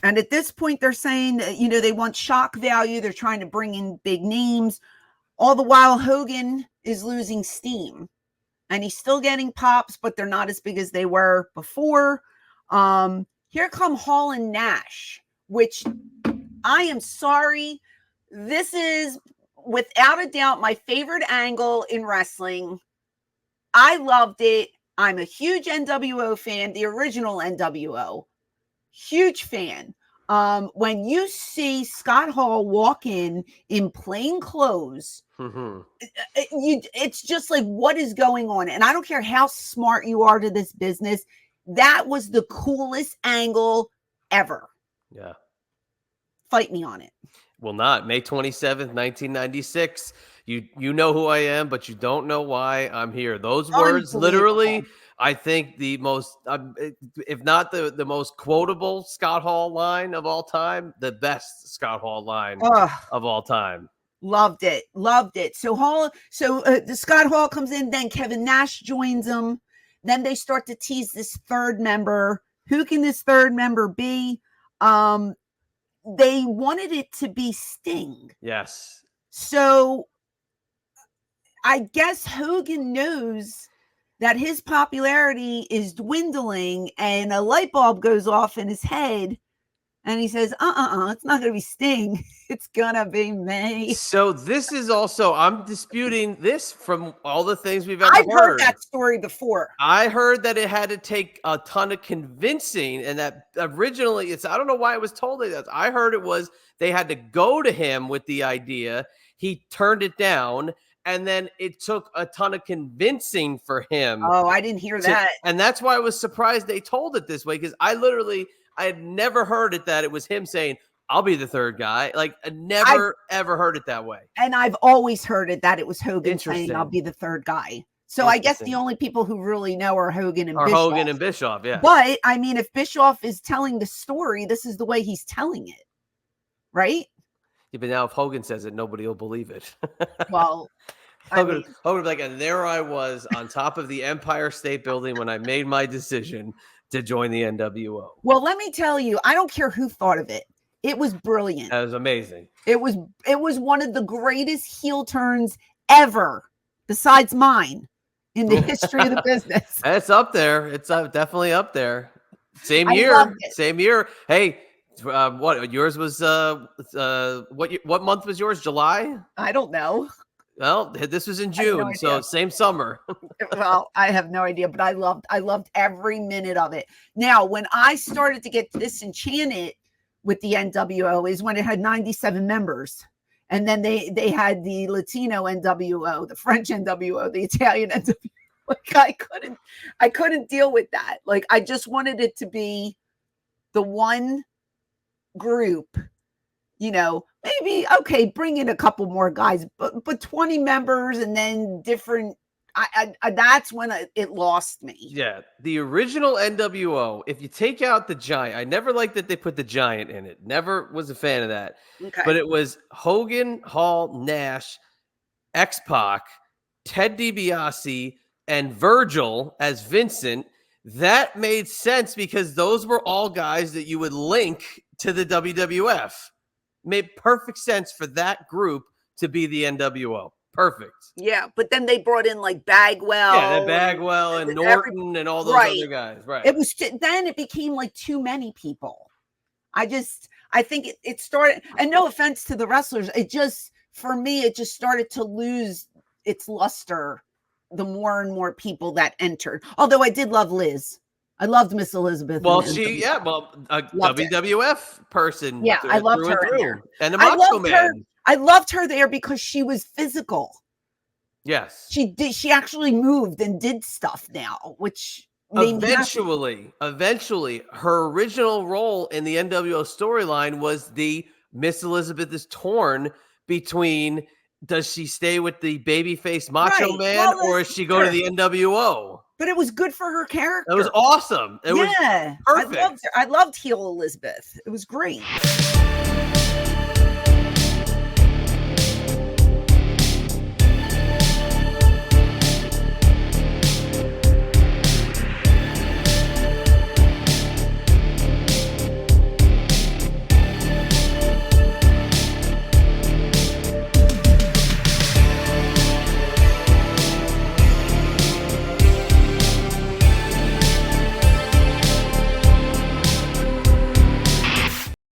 And at this point, they're saying that, they want shock value. They're trying to bring in big names. All the while, Hogan is losing steam. And he's still getting pops, but they're not as big as they were before. Here come Hall and Nash, which I am sorry. This is, without a doubt, my favorite angle in wrestling. I loved it. I'm a huge nWo fan, the original nWo. Huge fan. When you see Scott Hall walk in plain clothes, it's just like, what is going on? And I don't care how smart you are to this business. That was the coolest angle ever. Yeah. Fight me on it. Will not. May 27th, 1996. You know who I am, but you don't know why I'm here. Those words, literally, I think the most, if not the most quotable Scott Hall line of all time, the best Scott Hall line of all time. Loved it. So the Scott Hall comes in, then Kevin Nash joins them. Then they start to tease this third member. Who can this third member be? They wanted it to be Sting. Yes. So I guess Hogan knows that his popularity is dwindling, and a light bulb goes off in his head. And he says, it's not going to be Sting. It's going to be me. So this is also, I'm disputing this from all the things we've ever I've heard that story before. I heard that it had to take a ton of convincing, and that originally I don't know why it was told like that. I heard it was they had to go to him with the idea. He turned it down, and then it took a ton of convincing for him. Oh, I didn't hear that. And that's why I was surprised they told it this way, because I had never heard it that it was him saying, I'll be the third guy. Like, I never, ever heard it that way. And I've always heard it that it was Hogan saying, I'll be the third guy. So I guess the only people who really know are Hogan and Bischoff. Hogan and Bischoff, yeah. But, I mean, if Bischoff is telling the story, this is the way he's telling it. Right? Yeah, but now if Hogan says it, nobody will believe it. Well, Hogan would be like, and there I was on top of the Empire State Building when I made my decision to join the nWo. Well, let me tell you, I don't care who thought of it. It was brilliant. That was amazing. It was one of the greatest heel turns ever, besides mine, in the history of the business. It's up there. It's definitely up there. Same year. Hey, what yours was? What month was yours? July? I don't know. Well, this was in June, so same summer. Well, I have no idea, but I loved every minute of it. Now, when I started to get disenchanted with the nWo is when it had 97 members. And then they had the Latino nWo, the French nWo, the Italian nWo. Like I couldn't deal with that. Like, I just wanted it to be the one group. Maybe, okay, bring in a couple more guys, but 20 members and then different. I that's when it lost me. Yeah, the original nWo, if you take out the Giant, I never liked that they put the Giant in it. Never was a fan of that. Okay. But it was Hogan, Hall, Nash, X-Pac, Ted DiBiase, and Virgil as Vincent. That made sense because those were all guys that you would link to the WWF. Made perfect sense for that group to be the nWo. Perfect. Yeah, but then they brought in like Bagwell. Yeah, Bagwell and Norton and all those other guys. Right. It was then it became like too many people. I think it started, and no offense to the wrestlers, for me, it just started to lose its luster the more and more people that entered. Although I did love Liz. I loved Miss Elizabeth. Well, a WWF person. Yeah, I loved her. And the Macho Man. I loved her there because she was physical. Yes. She actually moved and did stuff now, which eventually, her original role in the nWo storyline was the Miss Elizabeth is torn between, does she stay with the babyface Macho Man or does she go to the nWo? But it was good for her character. It was awesome. It was perfect. I loved heel Elizabeth. It was great.